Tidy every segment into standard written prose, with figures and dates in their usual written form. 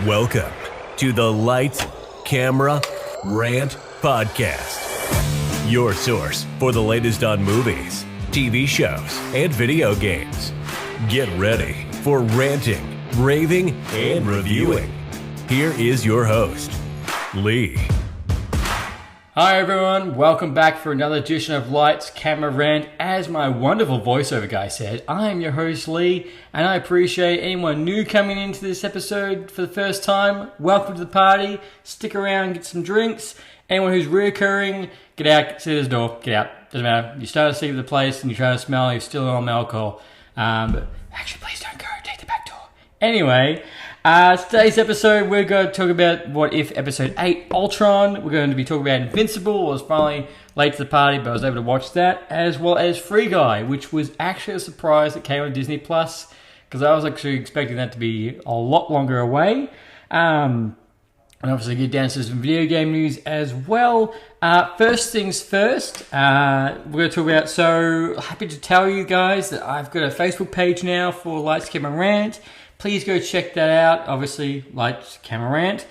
Welcome to the Light, Camera, Rant Podcast. Your source for the latest on movies, TV shows, and video games. Get ready for ranting, raving, and reviewing. Here is your host, Lee. Hi everyone, welcome back for another edition of Lights, Camera, Rant. As my wonderful voiceover guy said, I am your host Lee, and I appreciate anyone new coming into this episode for the first time. Welcome to the party, stick around, get some drinks. Anyone who's reoccurring, get out, sit at the door, get out. Doesn't matter, you start to see the place and you try to smell, you're still on alcohol. But actually please don't go, take the back door. Anyway, today's episode, we're going to talk about What If Episode 8, Ultron. We're going to be talking about Invincible. I was finally late to the party, but I was able to watch that, as well as Free Guy, which was actually a surprise that came on Disney+, because I was actually expecting that to be a lot longer away. And obviously get down to some video game news as well. First things first, we're going to talk about, so happy to tell you guys that I've got a Facebook page now for Lights, Camera, Rant. Please go check that out. Obviously, Lights, Camera, Rant.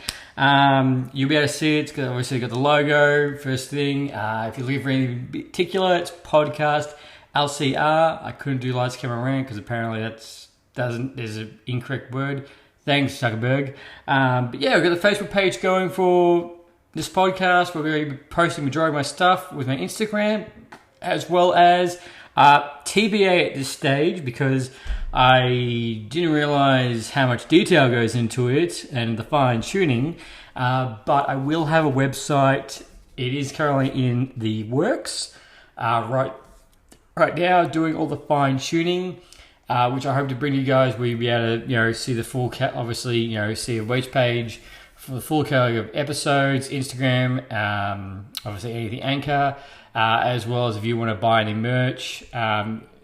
You'll be able to see it. It's obviously got the logo, first thing. If you're looking for anything particular, it's podcast LCR. I couldn't do Lights, Camera, Rant because apparently there's an incorrect word. Thanks, Zuckerberg. But yeah, we've got the Facebook page going for this podcast. We're going to be posting the majority of my stuff with my Instagram, as well as TBA at this stage, because I didn't realize how much detail goes into it and the fine tuning, but I will have a website. It is currently in the works right now, doing all the fine tuning, which I hope to bring you guys. We'll be able to see the full obviously see a wage page for the full catalog of episodes, Instagram, obviously anything Anchor, as well as if you want to buy any merch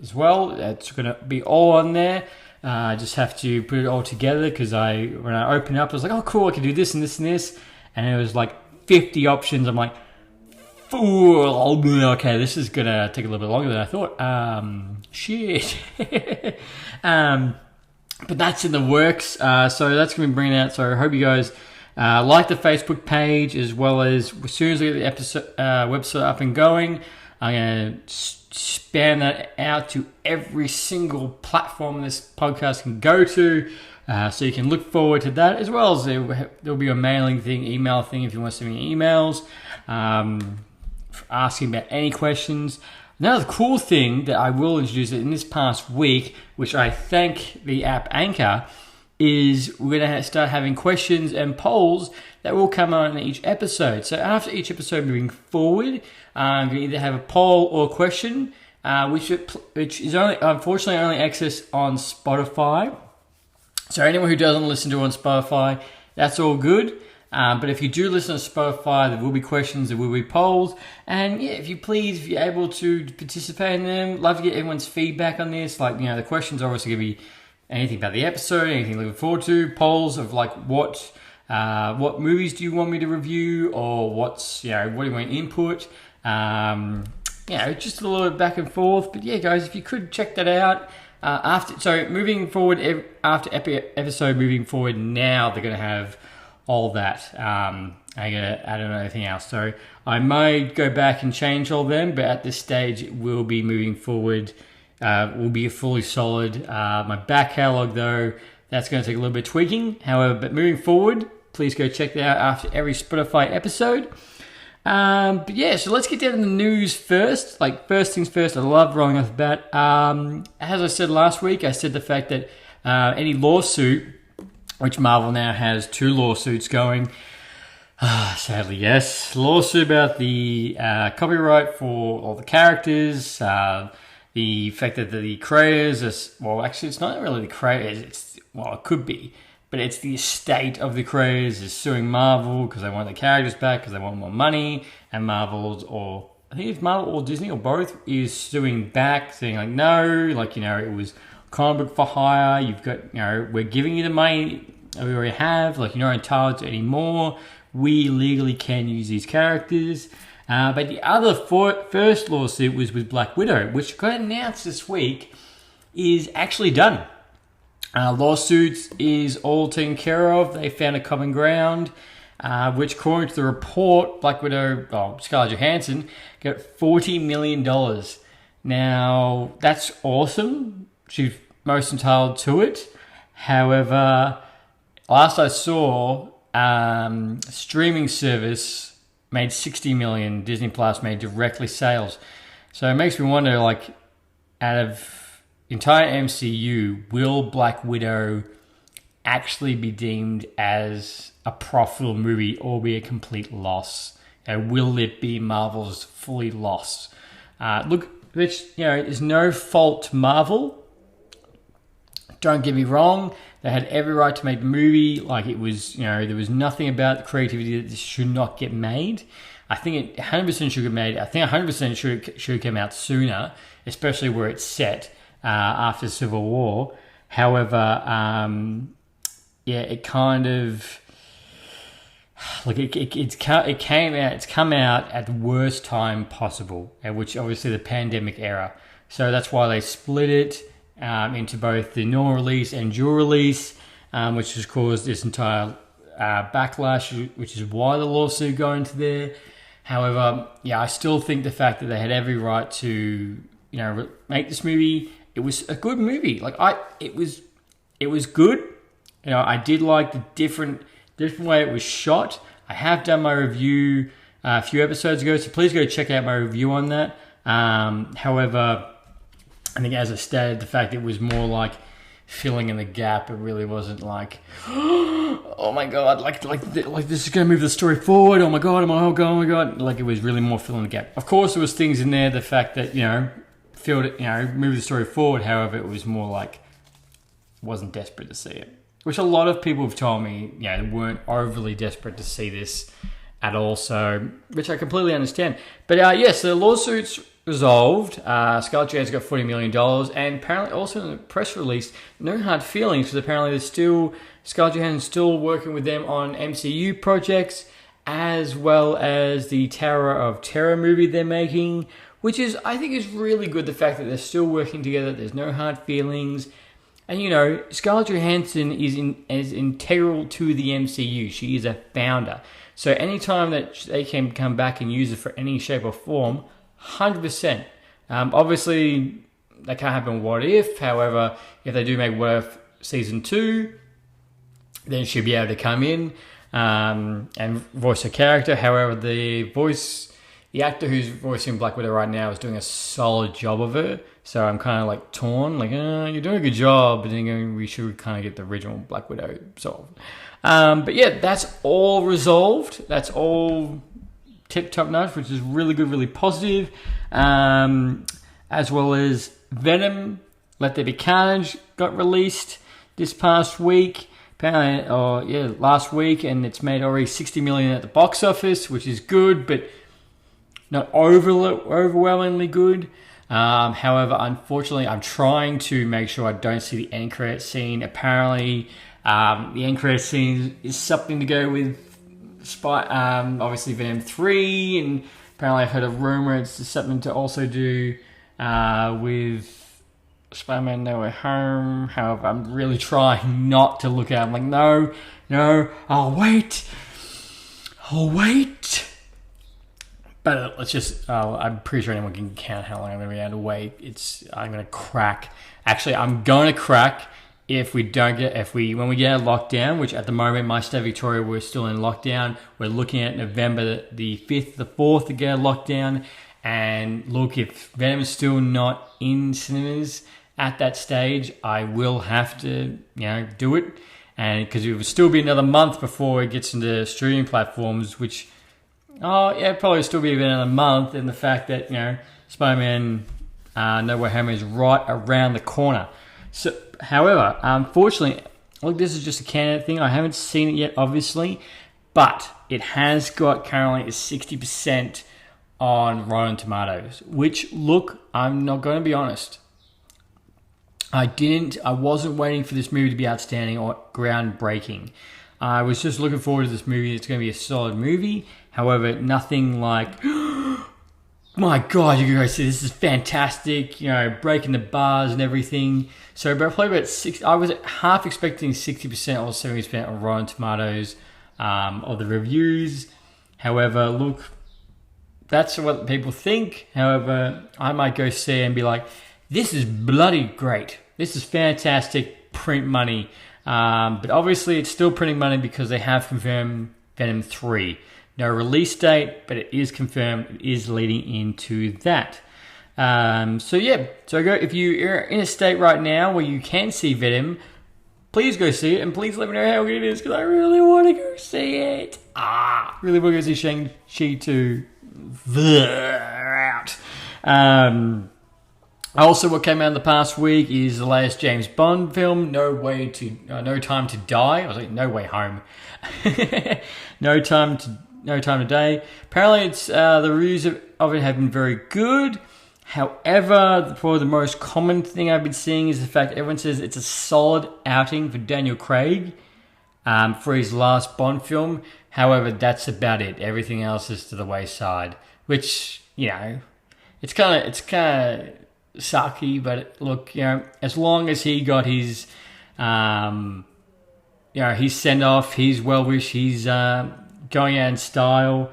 as well, it's going to be all on there. I just have to put it all together because when I opened it up, I was like, oh cool, I can do this and this and this, and it was like 50 options. I'm like, okay, this is going to take a little bit longer than I thought. Shit. But that's in the works, so that's going to be bringing out. So I hope you guys like the Facebook page, as well as soon as I get the episode website up and going, I'm going to span that out to every single platform this podcast can go to, so you can look forward to that, as well as there'll be a mailing thing, email thing, if you want to send me emails, asking about any questions. Another cool thing that I will introduce in this past week, which I thank the app Anchor, is we're going to start having questions and polls that will come on in each episode. So after each episode moving forward, I'm going to either have a poll or a question, which is unfortunately only accessed on Spotify. So anyone who doesn't listen to it on Spotify, that's all good. But if you do listen to Spotify, there will be questions, there will be polls. And yeah, if you're able to participate in them, love to get everyone's feedback on this. Like, the questions are obviously going to be anything about the episode, anything looking forward to, polls of like what movies do you want me to review, or what do you want input, just a little bit back and forth. But yeah, guys, if you could check that out. Moving forward, after episode moving forward, now they're going to have all that. I'm going to add on anything else. So I might go back and change all them, but at this stage, it will be moving forward. Will be fully solid. My back catalog, though, that's going to take a little bit of tweaking. However, but moving forward, please go check that out after every Spotify episode. But yeah, so let's get down to the news first. Like, first things first, I love rolling off the bat. As I said last week, I said the fact that any lawsuit, which Marvel now has 2 lawsuits going, sadly, yes, lawsuit about the copyright for all the characters, the fact that the creators actually it's not really the creators, it could be, but it's the estate of the creators is suing Marvel because they want the characters back, because they want more money, and I think it's Marvel or Disney or both is suing back, saying like, no, it was comic book for hire, you've got, we're giving you the money that we already have, you're not entitled to any more, we legally can use these characters. But the other first lawsuit was with Black Widow, which got announced this week, is actually done. Lawsuits is all taken care of. They found a common ground, which according to the report, Black Widow, Scarlett Johansson, got $40 million. Now, that's awesome. She's most entitled to it. However, last I saw, streaming service made $60 million. Disney Plus made directly sales. So it makes me wonder, like, out of entire MCU, will Black Widow actually be deemed as a profitable movie or be a complete loss? Will it be Marvel's fully lost? Look, which, is no fault to Marvel. Don't get me wrong, they had every right to make the movie. Like, it was, there was nothing about the creativity that this should not get made. I think it 100% should get made. I think 100% should come out sooner, especially where it's set after Civil War. However, it kind of, like, it's come out at the worst time possible, which obviously the pandemic era. So that's why they split it into both the normal release and dual release, which has caused this entire backlash, which is why the lawsuit got into there. However, I still think the fact that they had every right to, make this movie, it was a good movie. Like, it was good. I did like the different way it was shot. I have done my review a few episodes ago, so please go check out my review on that. However, I think, as I stated, the fact it was more like filling in the gap. It really wasn't like, oh my god, like this is going to move the story forward. Oh my god, Like, it was really more filling the gap. Of course, there was things in there. The fact that filled it, moved the story forward. However, it was more like, wasn't desperate to see it. Which a lot of people have told me, they weren't overly desperate to see this at all. So, which I completely understand. But so the lawsuit's resolved. Scarlett Johansson got $40 million, and apparently also in the press release, no hard feelings, because apparently Scarlett Johansson's still working with them on MCU projects, as well as the Tower of Terror movie they're making, which I think is really good. The fact that they're still working together, there's no hard feelings. And, Scarlett Johansson is integral to the MCU. She is a founder. So anytime that they can come back and use it for any shape or form, 100%. Obviously, that can't happen What If. However, if they do make What If Season 2, then she'll be able to come in and voice her character. However, the actor who's voicing Black Widow right now is doing a solid job of her. So I'm kind of like torn, like, you're doing a good job, but then we should kind of get the original Black Widow solved. But that's all resolved. That's all tip-top notch, which is really good, really positive. As well as Venom, Let There Be Carnage got released this past week. Apparently, last week, and it's made already $60 million at the box office, which is good, but not overwhelmingly good. However, unfortunately, I'm trying to make sure I don't see the end credit scene. Apparently, the end credit scene is something to go with obviously Venom 3, and apparently I've heard a rumor it's something to also do with Spider-Man No Way Home. However, I'm really trying not to look at it. I'm like, no, I'll wait. But let's just, I'm pretty sure anyone can count how long I'm going to be able to wait. I'm going to crack. Actually, I'm going to crack when we get a lockdown, which at the moment, my state of Victoria, we're still in lockdown. We're looking at November the 5th, the 4th to get a lockdown. And look, if Venom is still not in cinemas at that stage, I will have to, do it. And because it will still be another month before it gets into streaming platforms, which, probably still be another month. And the fact that, Spider-Man No Way Home is right around the corner. So, however, unfortunately, look, this is just a candidate thing. I haven't seen it yet, obviously, but it has got currently a 60% on Rotten Tomatoes, which, look, I'm not going to be honest. I wasn't waiting for this movie to be outstanding or groundbreaking. I was just looking forward to this movie. It's going to be a solid movie. However, nothing like, my God, you guys see this is fantastic. Breaking the bars and everything. So, but probably about I was half expecting 60% or 70% on Rotten Tomatoes of the reviews. However, look, that's what people think. However, I might go see it and be like, this is bloody great. This is fantastic print money. But obviously, it's still printing money because they have confirmed Venom 3. No release date, but it is confirmed. It is leading into that. So if you're in a state right now where you can see Venom, please go see it, and please let me know how good it is, because I really want to go see it. Really want to go see Shang-Chi 2. Also, what came out in the past week is the latest James Bond film, No Time to Die. I was like, No Way Home. No Time to Die. Apparently, it's the reviews of it have been very good. However, probably the most common thing I've been seeing is the fact everyone says it's a solid outing for Daniel Craig for his last Bond film. However, that's about it. Everything else is to the wayside, which, it's kind of sucky. But look, as long as he got his, his send off, his well wish, he's going out in style,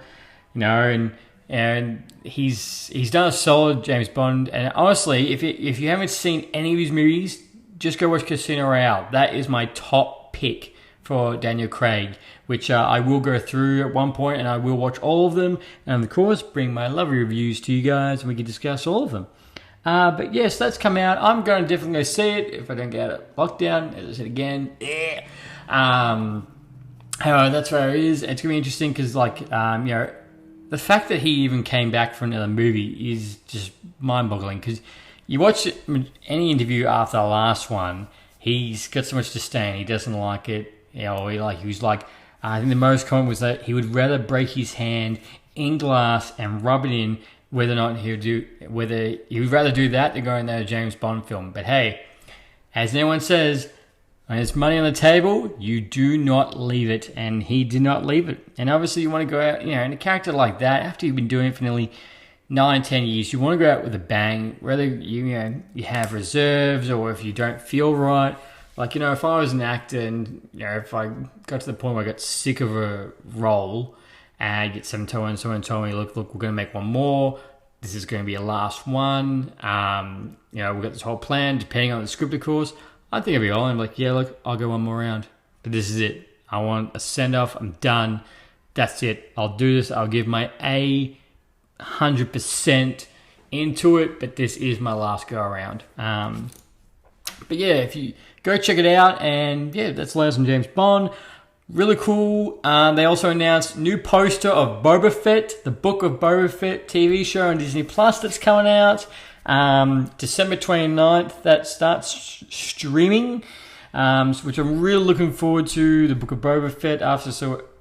and he's done a solid James Bond. And honestly, if you haven't seen any of his movies, just go watch Casino Royale. That is my top pick for Daniel Craig, which I will go through at one point, and I will watch all of them, and of course bring my lovely reviews to you guys, and we can discuss all of them. But yes, that's come out. I'm going to definitely go see it if I don't get a lockdown. As I said again, however, that's where it is. It's going to be interesting because, the fact that he even came back for another movie is just mind-boggling. Because you watch any interview after the last one, he's got so much disdain. He doesn't like it. He was like, I think the most common was that he would rather break his hand in glass and rub it in, whether he would rather do that than go in there a James Bond film. But hey, as anyone says, when there's money on the table, you do not leave it, and he did not leave it. And obviously, you want to go out, in a character like that, after you've been doing it for nearly 9-10 years, you want to go out with a bang. Whether you have reserves or if you don't feel right. If I was an actor and if I got to the point where I got sick of a role, and I get someone told me, look, we're going to make one more. This is going to be a last one. We've got this whole plan, depending on the script, of course. I think I'd be all in. I'm like, yeah, look, I'll go one more round. But this is it. I want a send-off. I'm done. That's it. I'll do this. I'll give my 100% into it. But this is my last go-around. But yeah, if you go check it out. And yeah, that's the latest on James Bond. Really cool. They also announced new poster of Boba Fett, the Book of Boba Fett TV show on Disney Plus that's coming out. December 29th, that starts streaming, which I'm really looking forward to. The Book of Boba Fett, after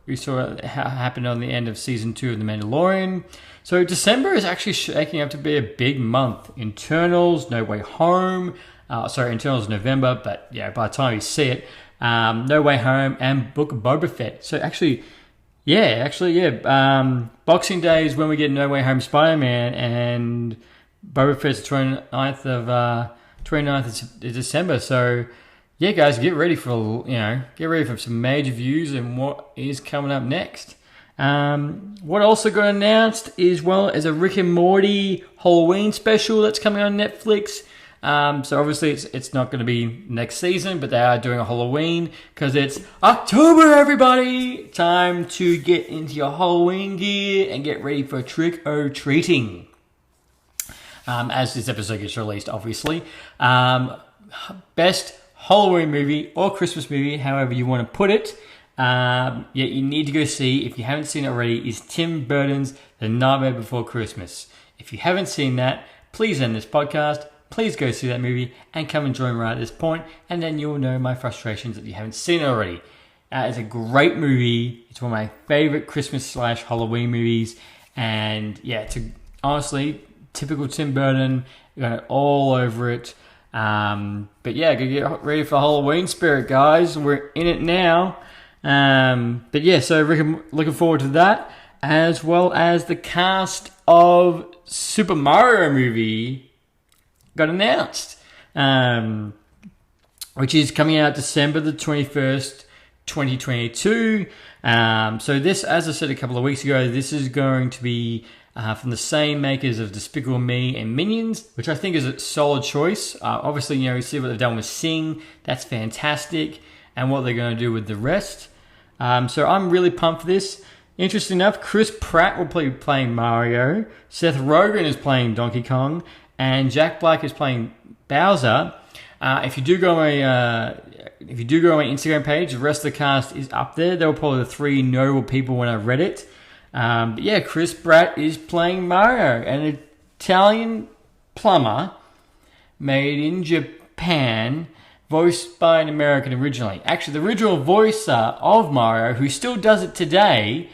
we saw it happen on the end of Season 2 of The Mandalorian. So December is actually shaking up to be a big month. Internals, No Way Home. Internals November, but yeah, by the time you see it, No Way Home and Book of Boba Fett. So Boxing Day is when we get No Way Home Spider-Man, and Boba Fett's 29th of December. So yeah, guys, get ready for some major views and what is coming up next. What also got announced is a Rick and Morty Halloween special that's coming on Netflix. So obviously it's not going to be next season, but they are doing a Halloween because it's October, everybody! Time to get into your Halloween gear and get ready for trick-or-treating. As this episode gets released, obviously. Best Halloween movie or Christmas movie, however you want to put it. You need to go see, if you haven't seen it already, is Tim Burton's The Nightmare Before Christmas. If you haven't seen that, please end this podcast. Please go see that movie and come and join me right at this point, and then you'll know my frustrations if you haven't seen it already. It's a great movie. It's one of my favorite Christmas/Halloween movies, and yeah, it's honestly typical Tim Burton. You got it all over it. But yeah, go get ready for Halloween spirit, guys. We're in it now. But yeah, so looking forward to that. as well as the cast of Super Mario movie got announced, which is coming out December the 21st, 2022. So this, as I said a couple of weeks ago, this is going to be from the same makers of Despicable Me and Minions, which I think is a solid choice. Obviously, you see what they've done with Sing. That's fantastic. And what they're going to do with the rest. So I'm really pumped for this. Interesting enough, Chris Pratt will be playing Mario. Seth Rogen is playing Donkey Kong. And Jack Black is playing Bowser. If you do go on my Instagram page, the rest of the cast is up there. They were probably the 3 notable people when I read it. But yeah, Chris Pratt is playing Mario, an Italian plumber made in Japan, voiced by an American originally. Actually, the original voicer of Mario, who still does it today,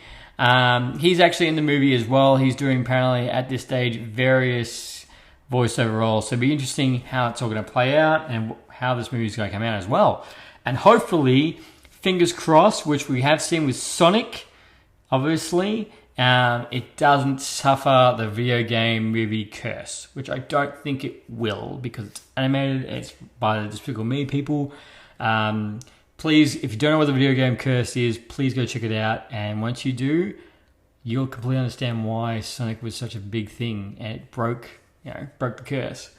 he's actually in the movie as well. He's doing, apparently, at this stage, various voiceover roles. So it'll be interesting how it's all going to play out and how this movie is going to come out as well. And hopefully, fingers crossed, which we have seen with Sonic, obviously, it doesn't suffer the video game movie curse, which I don't think it will because it's animated, it's by the Despicable Me people. Please, if you don't know what the video game curse is, please go check it out. And once you do, you'll completely understand why Sonic was such a big thing and it broke the curse.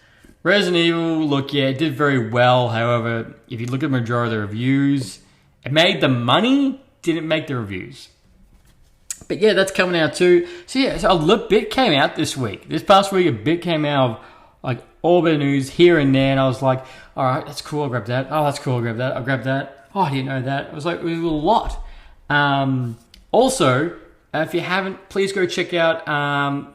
Resident Evil, look, yeah, it did very well. However, if you look at the majority of the reviews, it made the money, didn't make the reviews. But yeah, that's coming out too. So yeah, so a bit came out this week. This past week, a bit came out of like all the news here and there, and I was like, all right, that's cool, I'll grab that. Oh, that's cool, I'll grab that. I'll grab that. Oh, I didn't know that. It was a lot. Also, if you haven't, please go check out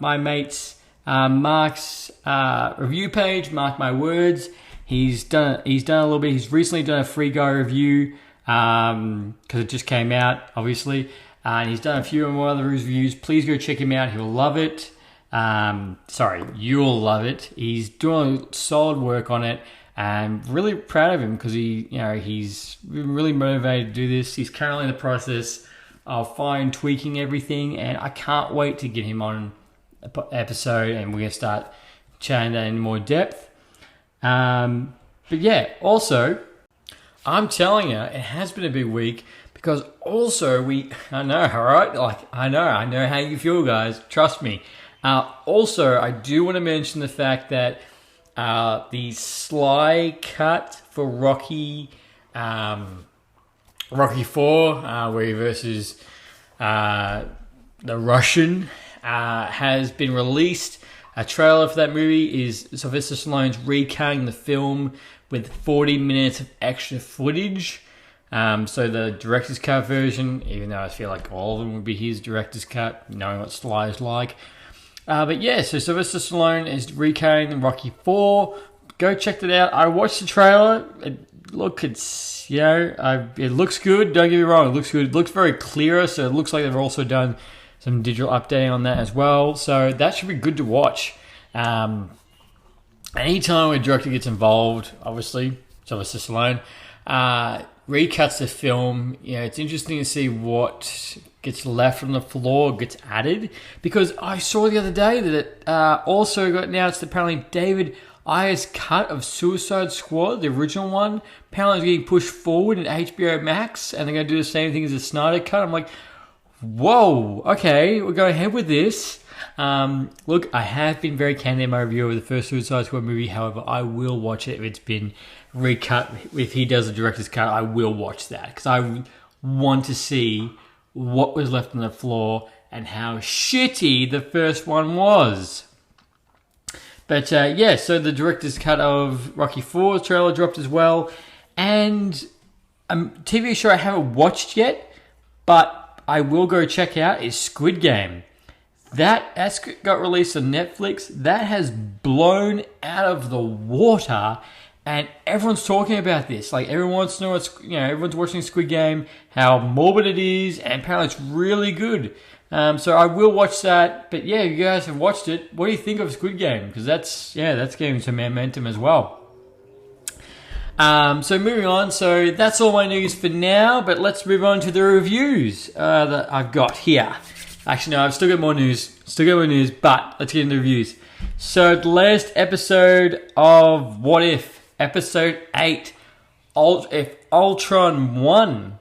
my mate's Mark's review page, Mark My Words. He's done a little bit. He's recently done a Free Guy review because it just came out, obviously. And he's done a few more other reviews. Please go check him out. He'll love it. You'll love it. He's doing solid work on it. I'm really proud of him because he's really motivated to do this. He's currently in the process of fine tweaking everything, and I can't wait to get him on an episode, and we're gonna start chatting that in more depth. But yeah, also, I'm telling you, it has been a big week. Because also I know, all right? I know how you feel, guys. Trust me. Also, I do want to mention the fact that the Sly cut for Rocky 4, where he versus the Russian, has been released. A trailer for that movie is Sylvester Stallone's recutting the film with 40 minutes of extra footage. So the director's cut version, even though I feel like all of them would be his director's cut, knowing what Sly is like. But yeah, so Sylvester Stallone is recutting Rocky 4. Go check it out. I watched the trailer. It looks good. Don't get me wrong, it looks good. It looks very clear, so it looks like they've also done some digital updating on that as well. So that should be good to watch. Anytime a director gets involved, obviously, Sylvester Stallone, recuts the film, it's interesting to see what gets left on the floor, gets added. Because I saw the other day that it also got announced that apparently David Ayer's cut of Suicide Squad, the original one, apparently is getting pushed forward in HBO Max, and they're going to do the same thing as the Snyder cut. I'm like, whoa, okay, we're going ahead with this. Look, I have been very candid in my review of the first Suicide Squad movie. However, I will watch it if it's been recut. If he does a director's cut, I will watch that because I want to see what was left on the floor and how shitty the first one was. But yeah, so the director's cut of Rocky 4 trailer dropped as well. And a TV show I haven't watched yet, but I will go check out is Squid Game. That's got released on Netflix. That has blown out of the water, and everyone's talking about this. Like, everyone wants to know everyone's watching Squid Game, how morbid it is, and apparently it's really good. So I will watch that. But yeah, if you guys have watched it, what do you think of Squid Game? Because that's getting some momentum as well. So moving on. So that's all my news for now. But let's move on to the reviews that I've got here. Actually, no, I've still got more news. But let's get into the reviews. So, the last episode of What If, episode 8, if Ultron won.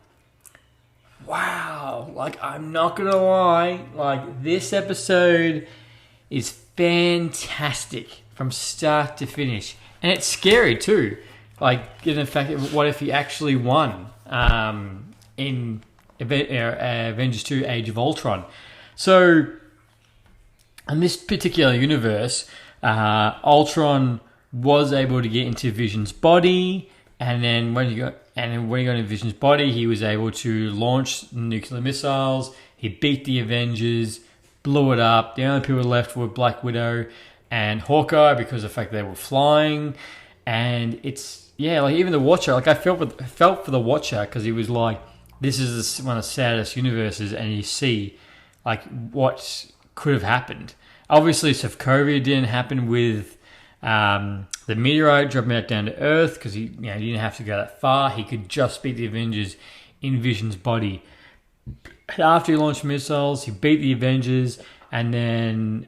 Wow, like, I'm not gonna lie, like, this episode is fantastic from start to finish. And it's scary too, like, given the fact that what if he actually won in Avengers 2 Age of Ultron. So, in this particular universe, Ultron was able to get into Vision's body, and then when he got into Vision's body, he was able to launch nuclear missiles. He beat the Avengers, blew it up. The only people left were Black Widow and Hawkeye because of the fact they were flying. And it's, yeah, like even the Watcher, like I felt for the Watcher because he was like, this is one of the saddest universes, and you see like what could have happened. Obviously, Sokovia didn't happen with the meteorite dropping back down to Earth because he didn't have to go that far. He could just beat the Avengers in Vision's body. After he launched missiles, he beat the Avengers, and then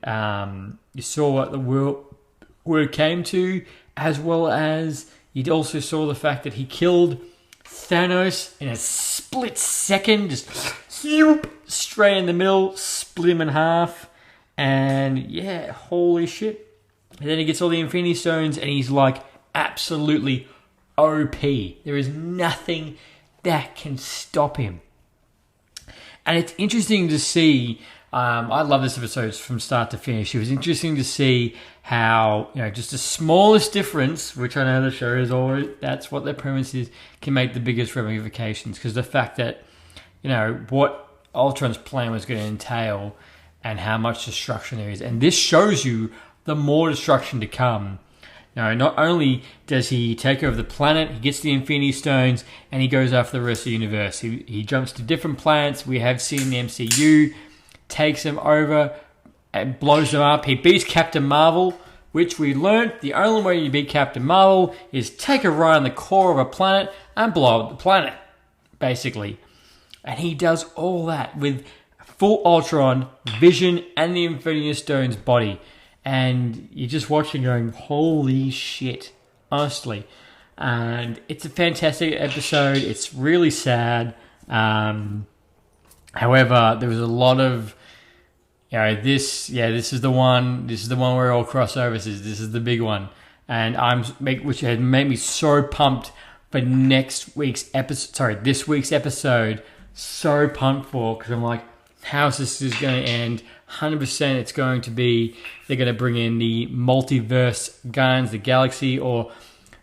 you saw what the world came to, as well as you also saw the fact that he killed Thanos in a split second, just straight in the middle, split him in half, and yeah, holy shit. And then he gets all the Infinity Stones, and he's like absolutely OP. There is nothing that can stop him. And it's interesting to see, I love this episode from start to finish. It was interesting to see how, just the smallest difference, which I know the show is always, that's what their premise is, can make the biggest ramifications. Because the fact that, what Ultron's plan was going to entail and how much destruction there is. And this shows you the more destruction to come. Not only does he take over the planet, he gets the Infinity Stones, and he goes after the rest of the universe. He jumps to different planets. We have seen the MCU, takes them over, and blows them up. He beats Captain Marvel, which we learned the only way you beat Captain Marvel is take a ride on the core of a planet and blow up the planet, basically. And he does all that with full Ultron, Vision, and the Infinity Stones body. And you're just watching going, holy shit, honestly. And it's a fantastic episode. It's really sad. However, there was a lot of, this is the one where all crossovers is. This is the big one. And which had made me so pumped for this week's episode. So pumped for, because I'm like, how's this is going to end? 100% it's going to be, they're going to bring in the multiverse Guardians of the Galaxy, or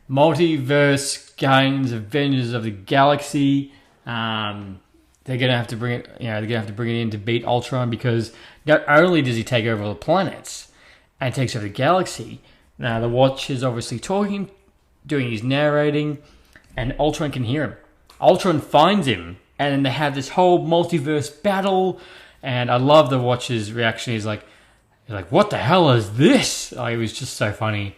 multiverse Guardians Avengers of the Galaxy. They're going to have to bring it, they're going to have to bring it in to beat Ultron, because not only does he take over all the planets and takes over the galaxy, now the Watch is obviously talking, doing his narrating, and Ultron can hear him. Ultron finds him, and then they have this whole multiverse battle. And I love the Watcher's reaction. He's like, what the hell is this? It was just so funny.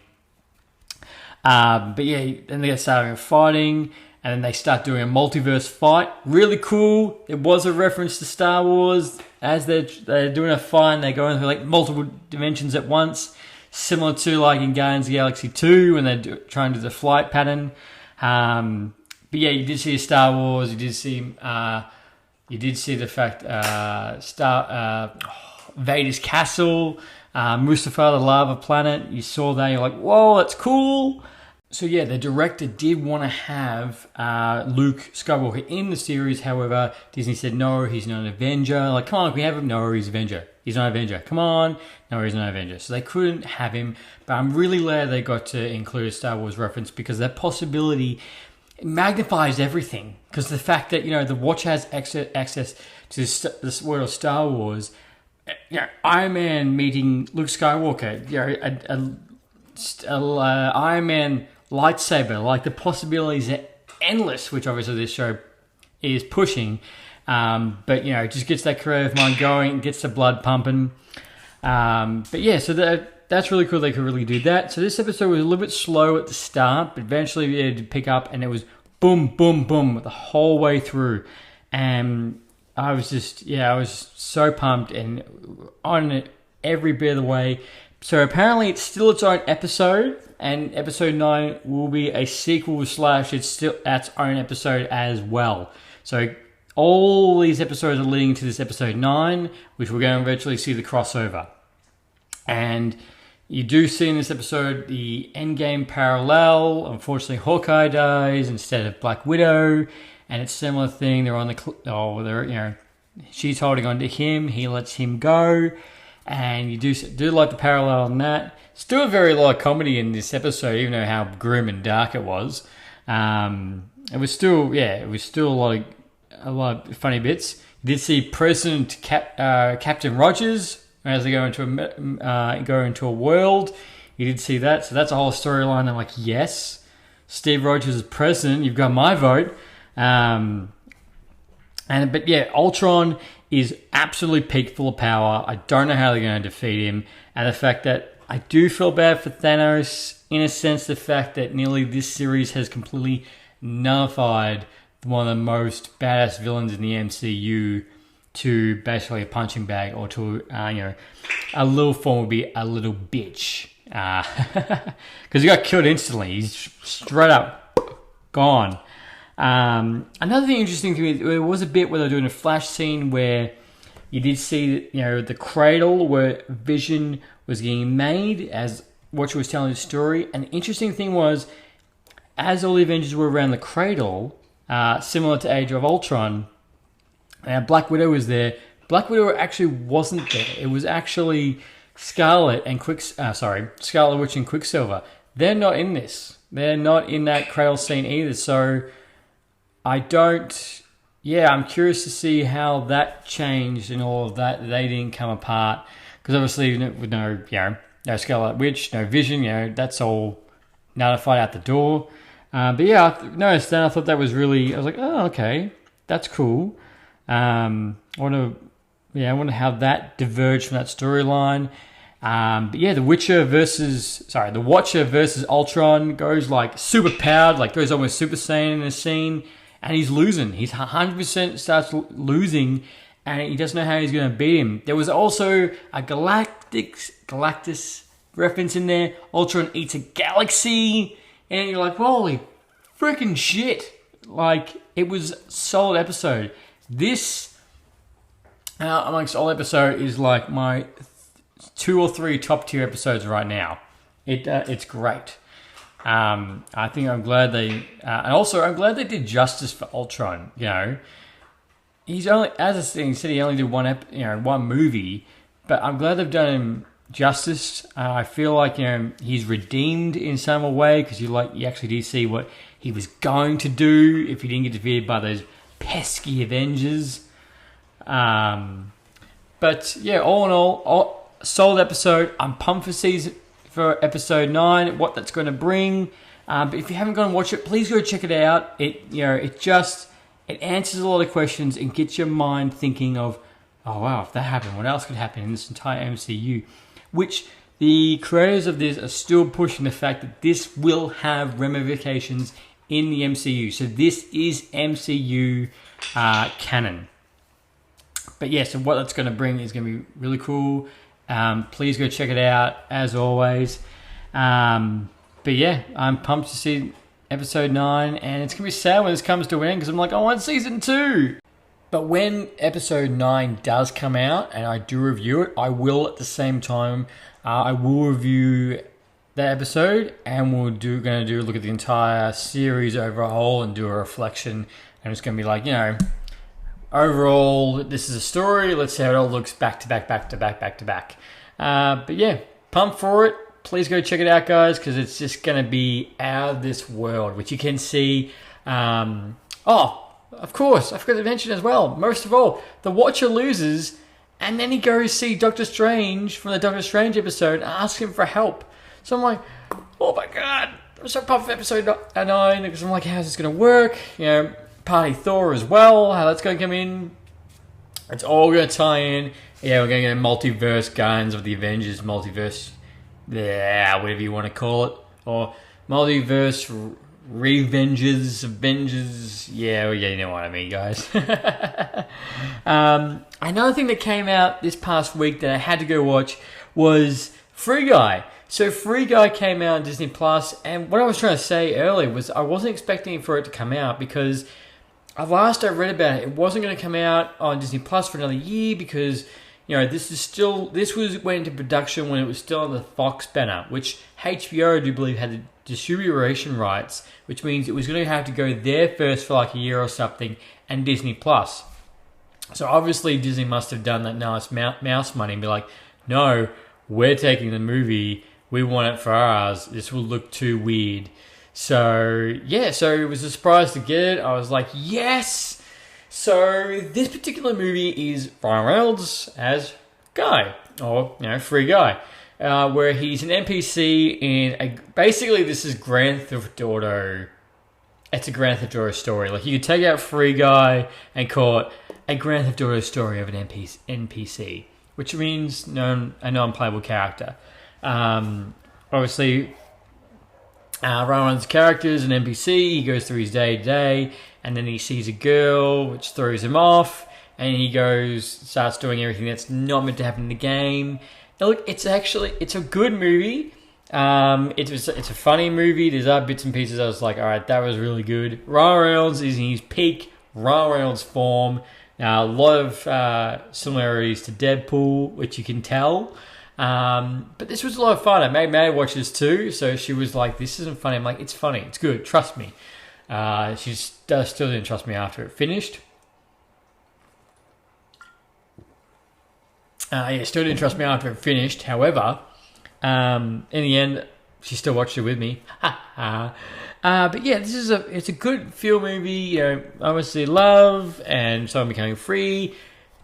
But yeah, then they get started fighting, and then they start doing a multiverse fight. Really cool. It was a reference to Star Wars. As they're doing a fight, they go into like multiple dimensions at once, similar to like in Guardians of the Galaxy 2 when they're trying to do the flight pattern. But yeah, you did see Star Wars. You did see the fact Vader's castle, Mustafar, the lava planet. You saw that. You're like, whoa, that's cool. So yeah, the director did want to have Luke Skywalker in the series. However, Disney said, no, he's not an Avenger. Like, come on, can we have him? No, he's an Avenger. He's not an Avenger. Come on. No, he's not an Avenger. So they couldn't have him. But I'm really glad they got to include a Star Wars reference, because that possibility magnifies everything. Because the fact that, the Watch has access to this world of Star Wars, Iron Man meeting Luke Skywalker, Iron Man lightsaber, like the possibilities are endless, which obviously this show is pushing. But it just gets that creative mind going, gets the blood pumping. But yeah, so that's really cool. They could really do that. So this episode was a little bit slow at the start, but eventually it did pick up, and it was boom, boom, boom the whole way through. And I was so pumped and on it every bit of the way. So apparently it's still its own episode, and episode 9 will be a sequel / it's still its own episode as well. So all these episodes are leading to this episode 9, which we're going to eventually see the crossover. And you do see in this episode the endgame parallel. Unfortunately, Hawkeye dies instead of Black Widow, and it's a similar thing. They're on the she's holding on to him. He lets him go. And you do like the parallel in that. Still a very lot of comedy in this episode, even though how grim and dark it was. It was still a lot of funny bits. You did see President Captain Rogers as they go into a world. You did see that, so that's a whole storyline. I'm like, yes, Steve Rogers is president. You've got my vote. But Ultron is absolutely peak full of power. I don't know how they're going to defeat him. And the fact that I do feel bad for Thanos, in a sense, the fact that nearly this series has completely nullified one of the most badass villains in the MCU to basically a punching bag, or to, a little form would be a little bitch. Because he got killed instantly. He's straight up gone. Another thing interesting to me, there was a bit where they were doing a flash scene where you did see, the cradle where Vision was getting made as Watcher was telling his story. And the interesting thing was, as all the Avengers were around the cradle, similar to Age of Ultron, Black Widow was there. Black Widow actually wasn't there. It was actually Scarlet Witch and Quicksilver. They're not in this. They're not in that cradle scene either. So I'm curious to see how that changed and all of that. They didn't come apart because obviously with no Scarlet Witch, no Vision, that's all nullified out the door. I noticed that. I thought that was really. I was like, oh, okay, that's cool. I wonder how that diverged from that storyline. The Watcher versus Ultron goes like super powered, goes almost Super Saiyan in a scene, and he's losing. He's 100% starts losing, and he doesn't know how he's going to beat him. There was also a Galactus reference in there. Ultron eats a galaxy, and you're like, holy freaking shit. It was a solid episode. This, amongst all episodes, is like my 2 or 3 top tier episodes right now. It's great. I think I'm glad they, and also I'm glad they did justice for Ultron. He's only, as I said, he only did one movie, but I'm glad they've done him justice. I feel like he's redeemed in some way, because you actually do see what he was going to do if he didn't get defeated by those pesky Avengers. All in all, solid episode. I'm pumped for episode 9, what that's going to bring. But if you haven't gone and watched it, please go check it out. It answers a lot of questions and gets your mind thinking of, oh wow, if that happened, what else could happen in this entire MCU? Which the creators of this are still pushing the fact that this will have ramifications in the MCU. So this is MCU canon. But so what that's going to bring is going to be really cool. Please go check it out, as always. I'm pumped to see episode 9, and it's going to be sad when this comes to an end, because I'm like, I want season 2. But when episode 9 does come out, and I do review it, I will at the same time, I will review that episode, and we're going to do a look at the entire series overall and do a reflection, and it's going to be like, overall, this is a story. Let's see how it all looks back to back. Pumped for it. Please go check it out, guys, because it's just going to be out of this world, which you can see. Of course, I forgot to mention as well. Most of all, the Watcher loses, and then he goes see Doctor Strange from the Doctor Strange episode and asks him for help. So I'm like, oh my god, I'm so pumped for episode 9, because I'm like, how's this going to work? Party Thor as well, how that's going to come in. It's all going to tie in. We're going to get a multiverse Guardians of the Avengers multiverse. Whatever you want to call it. Or multiverse Avengers. You know what I mean, guys. Another thing that came out this past week that I had to go watch was Free Guy. So Free Guy came out on Disney Plus, and what I was trying to say earlier was I wasn't expecting for it to come out because last I read about it, it wasn't going to come out on Disney Plus for another year because this went into production when it was still on the Fox banner, which HBO, I do believe, had the distribution rights, which means it was going to have to go there first for like a year or something, and Disney Plus. So obviously Disney must have done that nice mouse money and be like, no, we're taking the movie, we want it for ours, this will look too weird. So it was a surprise to get it. I was like, yes! So this particular movie is Ryan Reynolds as Guy, or Free Guy, where he's an NPC in basically this is Grand Theft Auto. It's a Grand Theft Auto story. Like you could take out Free Guy and call it a Grand Theft Auto story of an NPC, which means a non-playable character. Obviously, Ryan Reynolds' character is an NPC. He goes through his day-to-day, and then he sees a girl, which throws him off, and he starts doing everything that's not meant to happen in the game. Now, look, it's a good movie. It's a funny movie. There's bits and pieces I was like, all right, that was really good. Ryan Reynolds is in his peak Ryan Reynolds form. Now, a lot of similarities to Deadpool, which you can tell. But this was a lot of fun. I made Maddie watch this too, so she was like, this isn't funny. I'm like, it's funny. It's good. Trust me. She still didn't trust me after it finished. Still didn't trust me after it finished. However, in the end, she still watched it with me. But yeah, it's a good feel movie. Obviously love and someone becoming free,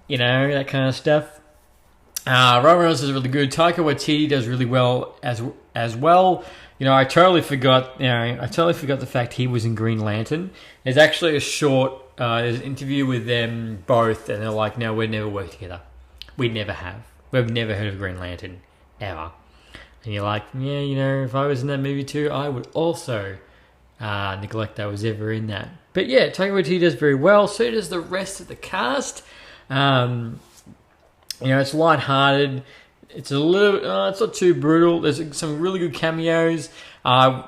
that kind of stuff. Ryan Reynolds is really good. Taika Waititi does really well as well. I totally forgot. The fact he was in Green Lantern. There's actually a short. There's an interview with them both, and they're like, "No, we'd never work together. We never have. We've never heard of Green Lantern ever." And you're like, "Yeah, if I was in that movie too, I would also neglect I was ever in that." But yeah, Taika Waititi does very well. So does the rest of the cast. It's lighthearted. It's a little. It's not too brutal. There's some really good cameos. I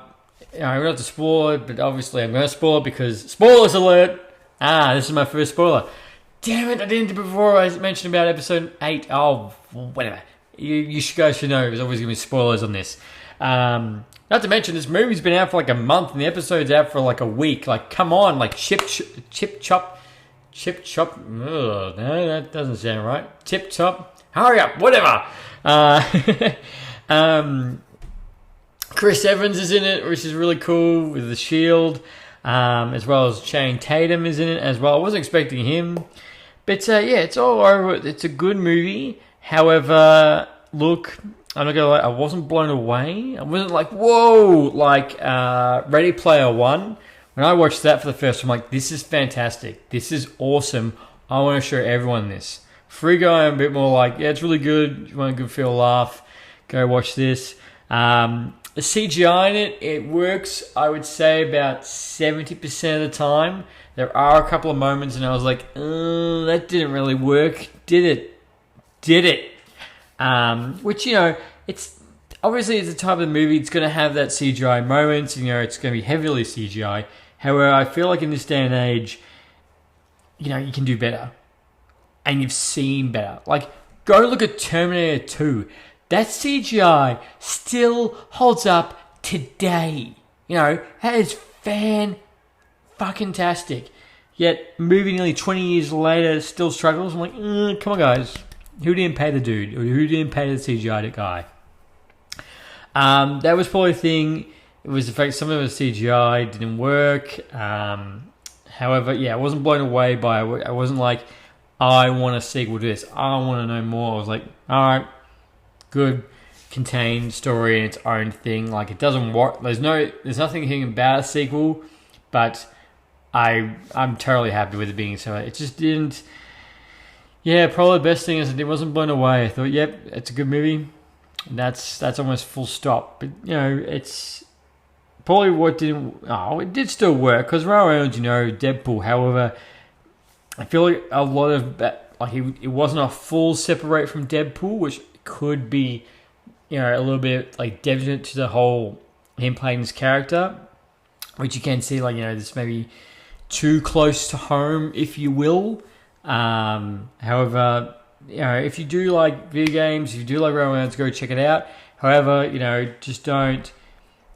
don't have to spoil it, but obviously I'm going to spoil it because spoilers alert. This is my first spoiler. Damn it! I didn't do it before I mentioned about episode 8. Oh, whatever. You guys should know there's always going to be spoilers on this. Not to mention this movie's been out for like a month and the episode's out for like a week. Like, come on, like Chip Chop. No, that doesn't sound right. Tip Top. Hurry up, whatever. Chris Evans is in it, which is really cool with the shield, as well as Channing Tatum is in it as well. I wasn't expecting him, but it's all over. It's a good movie. However, look, I'm not gonna lie, I wasn't blown away. I wasn't like whoa, like Ready Player One. When I watched that for the first time, I'm like, this is fantastic. This is awesome. I want to show everyone this. Free Guy, I'm a bit more like, yeah, it's really good. If you want a good feel laugh, go watch this. The CGI in it works, I would say, about 70% of the time. There are a couple of moments, and I was like, that didn't really work. Did it? Which, it's obviously it's the type of movie, it's going to have that CGI moments, it's going to be heavily CGI. However, I feel like in this day and age, you can do better. And you've seen better. Like, go look at Terminator 2. That CGI still holds up today. That is fan-fucking-tastic. Yet, movie nearly 20 years later still struggles. I'm like, come on, guys. Who didn't pay the dude? Or who didn't pay the CGI guy? That was probably a thing. It was the fact some of the CGI didn't work. However, I wasn't blown away by it. I wasn't like, I want a sequel to this. I want to know more. I was like, all right, good, contained story in its own thing. Like, it doesn't work. There's nothing about a sequel, but I'm totally happy with it being so. It just didn't. Yeah, probably the best thing is it wasn't blown away. I thought, yep, it's a good movie. That's almost full stop. But it's probably what didn't. Oh, it did still work because Ryan Reynolds, Deadpool. However, I feel like a lot of like it wasn't a full separate from Deadpool, which could be, a little bit like detriment to the whole him playing this character, which you can see this maybe too close to home, if you will. However, if you do like video games, if you do like romance, go check it out. However, just don't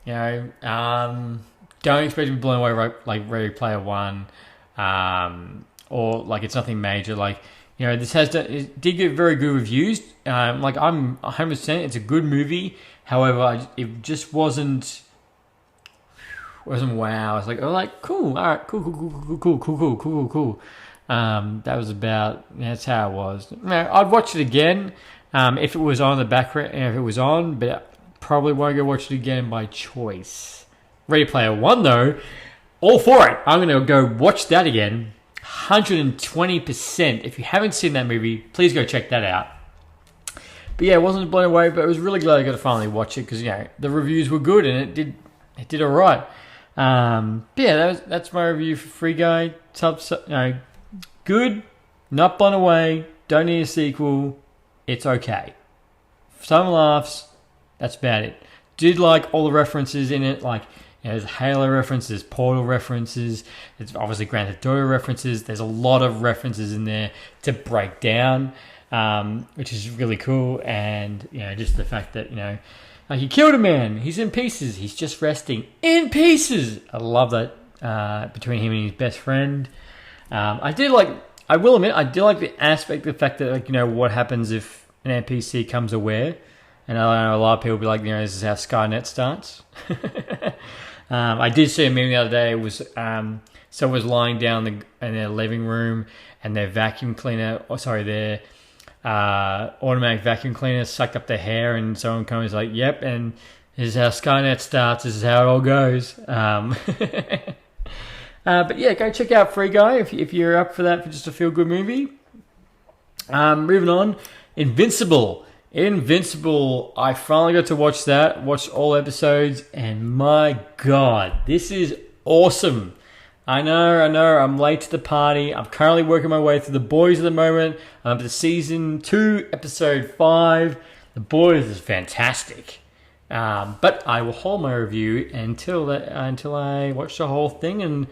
expect to be blown away like Ready Player One, or like it's nothing major. This it did get very good reviews. I'm 100%. It's a good movie. However, it just wasn't wow. It's cool. All right, cool. That was about. That's how it was. I'd watch it again if it was on the background. If it was on, but I probably won't go watch it again by choice. Ready Player One though, all for it. I'm gonna go watch that again. 120%. If you haven't seen that movie, please go check that out. But yeah, I wasn't blown away, but I was really glad I got to finally watch it because the reviews were good and it did all right. That's my review for Free Guy. Good, not blown away. Don't need a sequel. It's okay. Some laughs. That's about it. Did like all the references in it, there's Halo references, Portal references, there's obviously Grand Theft Auto references. There's a lot of references in there to break down, which is really cool. And, just the fact that, he killed a man. He's in pieces. He's just resting in pieces. I love that between him and his best friend. I will admit, I do like the aspect, the fact that, what happens if an NPC comes aware. And I know a lot of people will be like, this is how Skynet starts. I did see a meme the other day. It was someone was lying down in their living room and their their automatic vacuum cleaner sucked up their hair, and someone comes like, yep, and this is how Skynet starts. This is how it all goes. But yeah, go check out Free Guy if you're up for that, for just a feel-good movie. Moving on, Invincible, I finally got to watch that, watched all episodes, and my God, this is awesome. I know, I'm late to the party. I'm currently working my way through The Boys at the moment. I'm up to Season 2, Episode 5. The Boys is fantastic. But I will hold my review until I watch the whole thing, and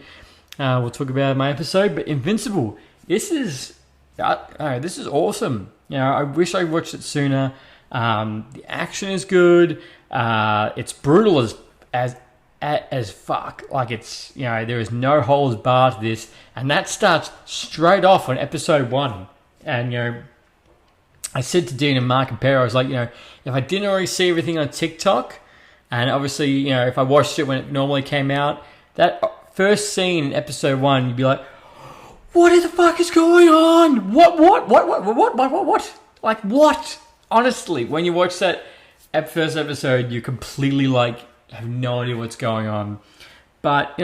we'll talk about my episode. But Invincible, this is awesome. I wish I watched it sooner. The action is good. It's brutal as fuck. There is no holds barred to this, and that starts straight off on episode 1. And I said to Dean and Mark and Perry, I was like, if I didn't already see everything on TikTok, and obviously, if I watched it when it normally came out, that first scene in episode 1, you'd be like, what the fuck is going on? What? What? Honestly, when you watch that first episode, you completely have no idea what's going on. But,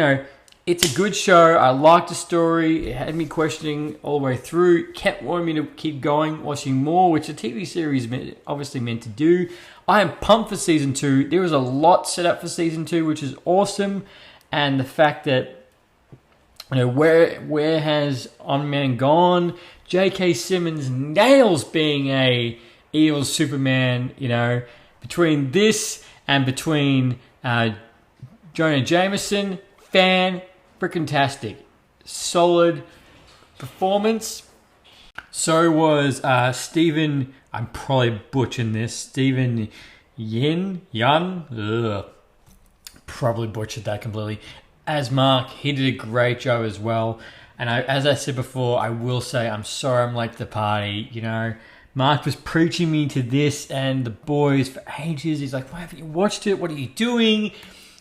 it's a good show. I liked the story. It had me questioning all the way through. Kept wanting me to keep going, watching more, which a TV series obviously meant to do. I am pumped for Season 2. There was a lot set up for Season 2, which is awesome. And the fact that, where has Omni-Man gone? J.K. Simmons nails being a evil Superman, between this and between Jonah Jameson, fan-freaking-tastic. Solid performance. So was Stephen, I'm probably butchering this, Stephen Yun? Probably butchered that completely. As Mark, he did a great job as well. And as I said before, I will say I'm sorry I'm late to the party. Mark was preaching me to this and The Boys for ages. He's like, why haven't you watched it? What are you doing?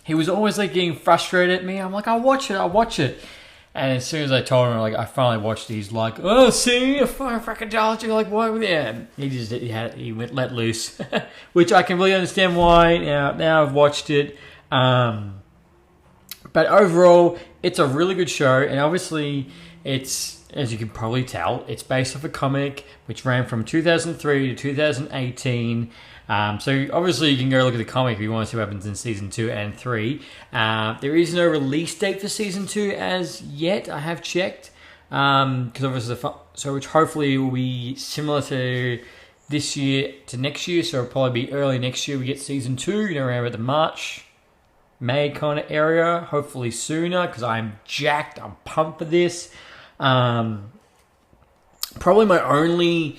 He was always getting frustrated at me. I'm like, I'll watch it. And as soon as I told him, I finally watched it, he's like, oh, see, a fucking dollar. Like, what? Yeah. He went let loose, which I can really understand why. Now I've watched it. But overall, it's a really good show, and obviously, it's, as you can probably tell, it's based off a comic which ran from 2003 to 2018. So obviously, you can go look at the comic if you want to see what happens in Season 2 and 3. There is no release date for Season 2 as yet, I have checked. because obviously, which hopefully will be similar to this year to next year. So it'll probably be early next year we get season 2, around about the March, May kind of area. Hopefully sooner, because I'm jacked. I'm pumped for this. Probably my only...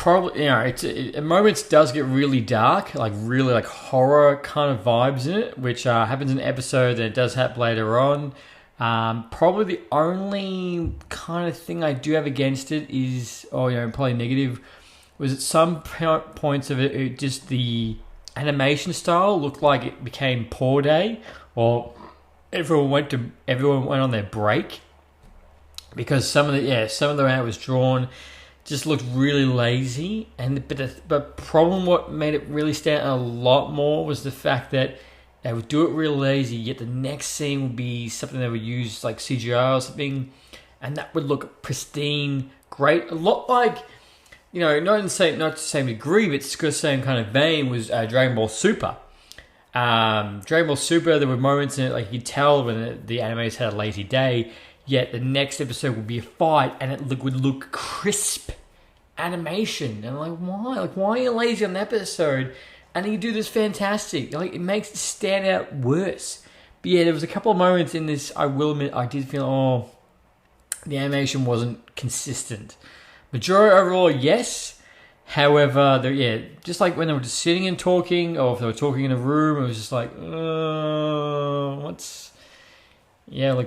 at moments does get really dark, like really like horror kind of vibes in it, which happens in an episode that it does happen later on. Probably the only kind of thing I do have against it is, probably negative, was at some points of it just the animation style looked like it became poor day, or everyone went on their break, because some of the way it was drawn just looked really lazy. But problem, what made it really stand out a lot more was the fact that they would do it real lazy, yet the next scene would be something they would use like CGI or something, and that would look pristine, great. A lot like, not to the same degree, but it's the same kind of vein was Dragon Ball Super. Dragon Ball Super, there were moments in it, like you'd tell when the animators had a lazy day, yet the next episode would be a fight, and it would look crisp animation. And I'm like, why? Like, why are you lazy on the episode? And you do this fantastic. Like, it makes it stand out worse. But yeah, there was a couple of moments in this, I will admit, I did feel, the animation wasn't consistent. Majority overall, yes. However, just like when they were just sitting and talking, or if they were talking in a room, it was just like,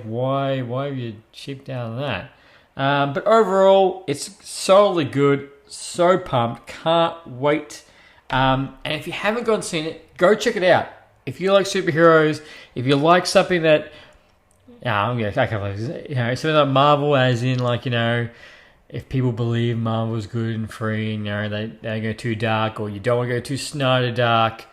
why have you cheaped out on that? But overall, it's solidly good. So pumped. Can't wait. And if you haven't gone and seen it, go check it out. If you like superheroes, if you like something that, something like Marvel, as in if people believe Marvel's good and free, and they don't go too dark, or you don't want to go too Snyder dark,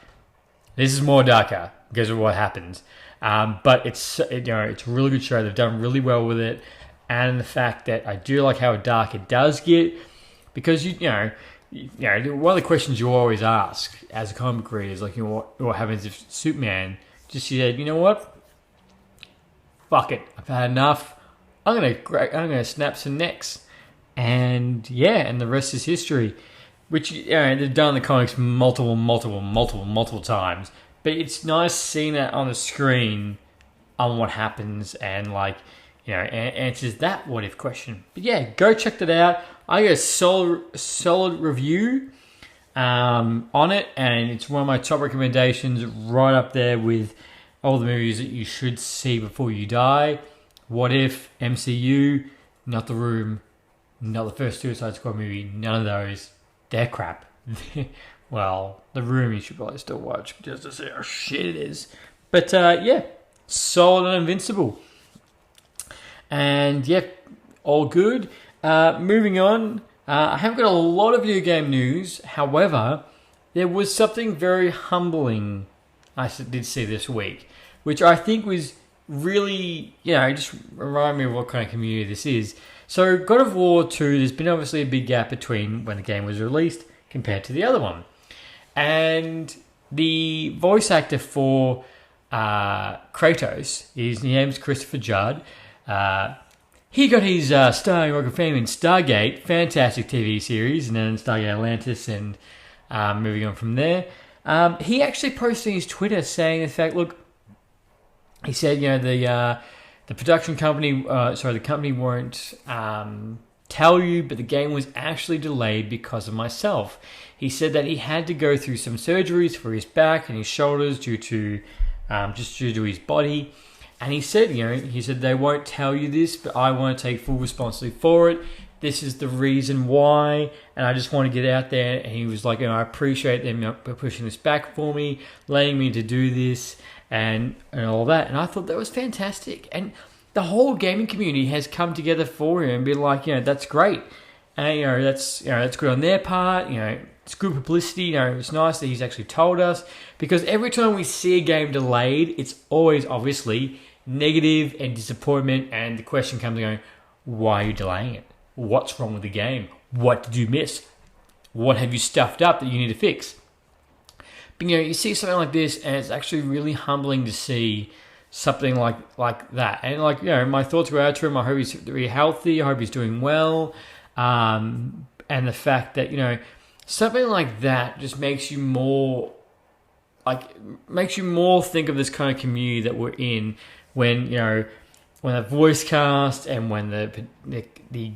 this is more darker because of what happens. But it's a really good show. They've done really well with it, and the fact that I do like how dark it does get, because one of the questions you always ask as a comic reader is what happens if Superman just said, you know what, fuck it, I've had enough. I'm gonna snap some necks, and the rest is history. Which they've done in the comics multiple times. But it's nice seeing that on the screen on what happens and answers that what if question. But yeah, go check that out. I got a solid review on it, and it's one of my top recommendations, right up there with all the movies that you should see before you die. What If, MCU, Not The Room, not the first Suicide Squad movie, none of those. They're crap. Well, The Room you should probably still watch just to see how shit it is. But solid and invincible. And all good. Moving on. I haven't got a lot of video game news. However, there was something very humbling I did see this week, which I think was really, just remind me of what kind of community this is. So God of War 2, there's been obviously a big gap between when the game was released compared to the other one. And the voice actor for Kratos, his name's Christopher Judd. He got his starring Rock of Fame in Stargate, fantastic TV series, and then Stargate Atlantis, and moving on from there. He actually posted on his Twitter saying the fact, look, he said, the production company, the company won't tell you, but the game was actually delayed because of myself. He said that he had to go through some surgeries for his back and his shoulders due to his body. And he said, they won't tell you this, but I want to take full responsibility for it. This is the reason why, and I just want to get out there. And he was like, I appreciate them pushing this back for me, letting me to do this, and all that. And I thought that was fantastic. And the whole gaming community has come together for him and be like, that's great. And that's good on their part. It's good publicity. It's nice that he's actually told us, because every time we see a game delayed, it's always obviously negative and disappointment. And the question comes going, why are you delaying it? What's wrong with the game? What did you miss? What have you stuffed up that you need to fix? But you see something like this, and it's actually really humbling to see something like that. And my thoughts go out to him. I hope he's really healthy. I hope he's doing well. And the fact that something like that just makes you more think of this kind of community that we're in when the voice cast and when the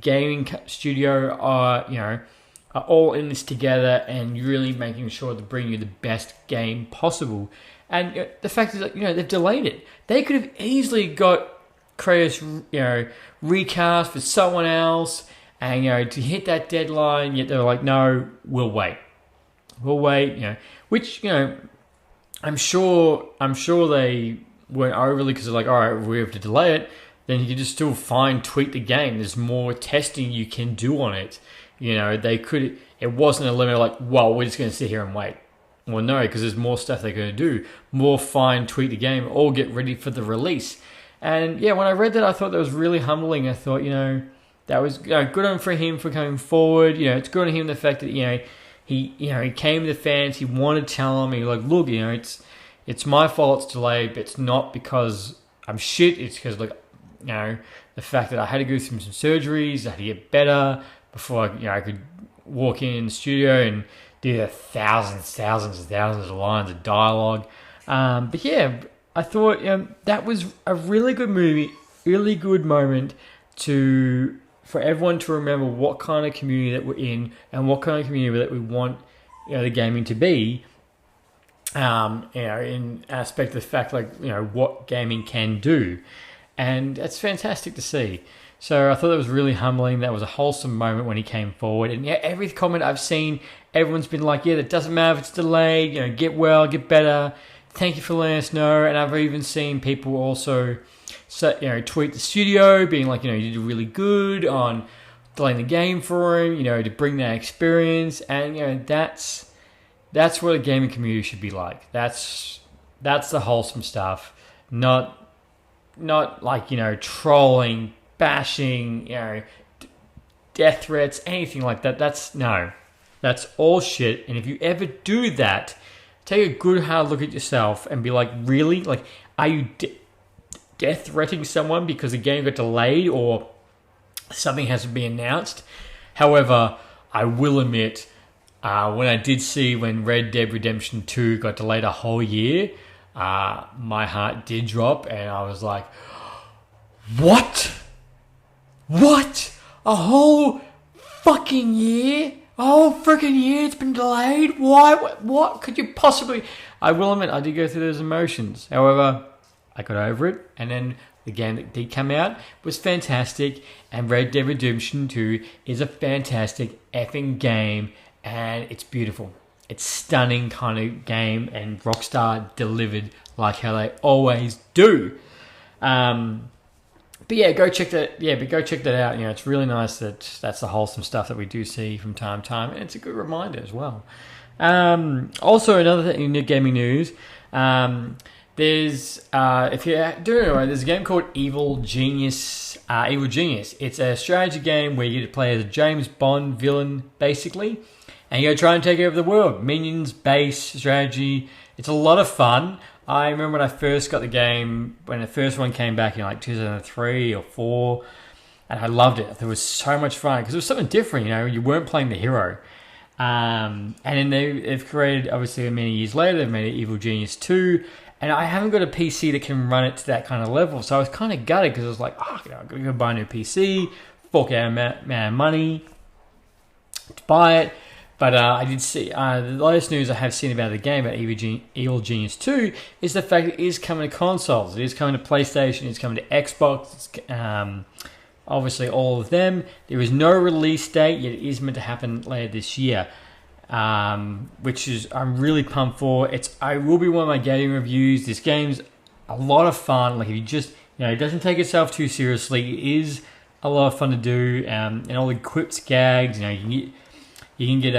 gaming studio are all in this together and really making sure to bring you the best game possible. And the fact is that they've delayed it. They could have easily got Kratos recast for someone else and to hit that deadline. Yet they're like, no, we'll wait. Which I'm sure they weren't overly, because they're like, all right, we have to delay it. Then you can just still tweak the game. There's more testing you can do on it. They could. It wasn't a limit like, well, we're just going to sit here and wait. Well, no, because there's more stuff they're going to do. More tweak the game, or get ready for the release. And yeah, when I read that, I thought that was really humbling. I thought, that was good on for him for coming forward. It's good on him, the fact that he came to the fans. He wanted to tell them, look, it's my fault it's delayed, but it's not because I'm shit. It's because the fact that I had to go through some surgeries, I had to get better before I could walk in the studio and do the thousands of lines of dialogue. But yeah, I thought that was a really good movie, really good moment for everyone to remember what kind of community that we're in and what kind of community that we want the gaming to be. In aspect of the fact what gaming can do, and that's fantastic to see. So I thought that was really humbling. That was a wholesome moment when he came forward. And yeah, every comment I've seen, everyone's been like, yeah, that doesn't matter if it's delayed, get well, get better. Thank you for letting us know. And I've even seen people also tweet the studio being like, you did really good on delaying the game for him, to bring that experience. And that's what a gaming community should be like. That's the wholesome stuff. Not like, trolling, bashing, death threats, anything like that. That's all shit. And if you ever do that, take a good hard look at yourself and be like, really? Like, are you death threatening someone because the game got delayed or something hasn't been announced? However, I will admit, when I did see when Red Dead Redemption 2 got delayed a whole year, my heart did drop and I was like, what? A whole fucking year? A whole freaking year it's been delayed? Why? What could you possibly... I will admit, I did go through those emotions. However, I got over it. And then the game that did come out was fantastic. And Red Dead Redemption 2 is a fantastic effing game. And it's beautiful. It's stunning kind of game. And Rockstar delivered like how they always do. But yeah, go check that. Yeah, but go check that out. It's really nice that that's the wholesome stuff that we do see from time to time, and it's a good reminder as well. Also, another thing in the gaming news, there's if you don't know, there's a game called Evil Genius. It's a strategy game where you get to play as a James Bond villain, basically, and you go try and take over the world. Minions based strategy. It's a lot of fun. I remember when I first got the game, when the first one came back in 2003 or 4, and I loved it. It was so much fun because it was something different, you weren't playing the hero. And then they've created, obviously many years later, they've made Evil Genius 2, and I haven't got a PC that can run it to that kind of level, so I was kind of gutted because I was like, I'm going to go buy a new PC, fork out amount of money to buy it. But I did see, the latest news I have seen about the game, about Evil Genius 2, is the fact that it is coming to consoles. It is coming to PlayStation, it's coming to Xbox, it's, obviously all of them. There is no release date, yet it is meant to happen later this year, which is, I'm really pumped for. I will be one of my gaming reviews. This game's a lot of fun. Like, if you just, it doesn't take itself too seriously. It is a lot of fun to do, and all the quips, gags, you can get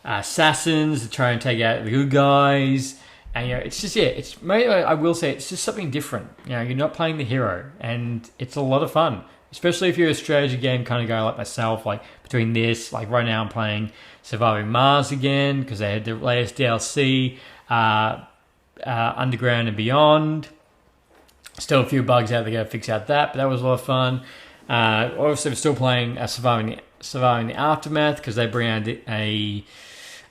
assassins to try and take out the good guys, and it's just I will say it's just something different. You're not playing the hero, and it's a lot of fun, especially if you're a strategy game kind of guy like myself. Like between this, like right now I'm playing Surviving Mars again because they had the latest DLC, Underground and Beyond, Still a few bugs out there, got to fix out that, but that was a lot of fun. Obviously, we're still playing Surviving the Aftermath because they bring out a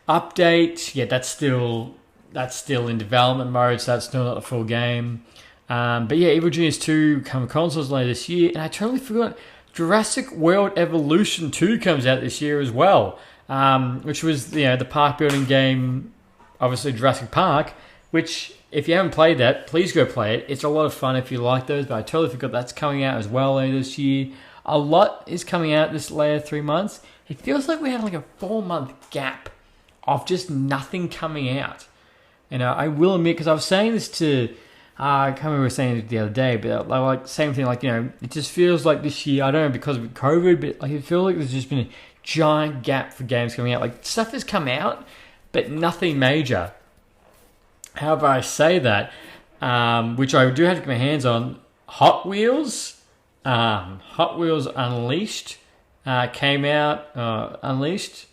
update. Yeah, that's still in development mode, so that's still not the full game. But yeah, Evil Genius 2 come consoles later this year, and I totally forgot Jurassic World Evolution 2 comes out this year as well, which was the park building game, obviously Jurassic Park, which if you haven't played that, please go play it. It's a lot of fun if you like those, but I totally forgot that's coming out as well later this year. A lot is coming out this later 3 months. It feels like we had like a 4-month gap of just nothing coming out. And I will admit, because I was saying this to, I can't remember saying it the other day, but like same thing, like, it just feels like this year, I don't know, because of COVID, but like it feels like there's just been a giant gap for games coming out. Like stuff has come out, but nothing major. However, I say that, which I do have to get my hands on, Hot Wheels Unleashed came out. Unleashed,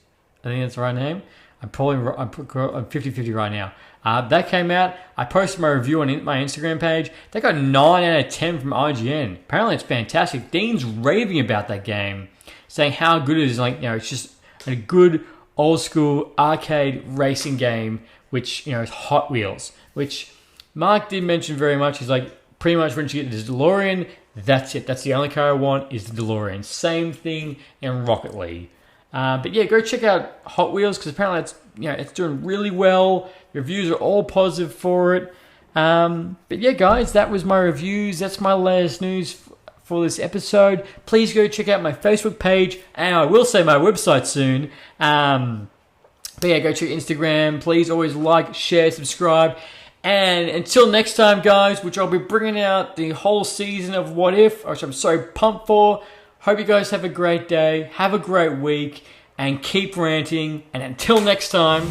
I think that's the right name. I'm 50-50 right now. That came out. I posted my review on my Instagram page. They got 9 out of 10 from IGN. Apparently, it's fantastic. Dean's raving about that game, saying how good it is. Like, it's just a good old school arcade racing game, which is Hot Wheels. Which Mark did mention very much. He's like, pretty much when you get this DeLorean, that's it. That's the only car I want is the DeLorean. Same thing in Rocket League. But yeah, go check out Hot Wheels because apparently it's doing really well. Reviews are all positive for it. But yeah, guys, that was my reviews. That's my latest news for this episode. Please go check out my Facebook page, and I will say my website soon. But yeah, go to Instagram. Please always like, share, subscribe. And until next time, guys, which I'll be bringing out the whole season of What If, which I'm so pumped for. Hope you guys have a great day, have a great week, and keep ranting. And until next time.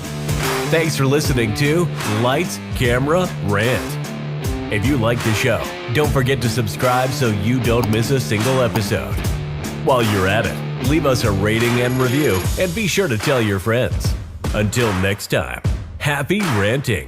Thanks for listening to Lights, Camera, Rant. If you like the show, don't forget to subscribe so you don't miss a single episode. While you're at it, leave us a rating and review, and be sure to tell your friends. Until next time, happy ranting.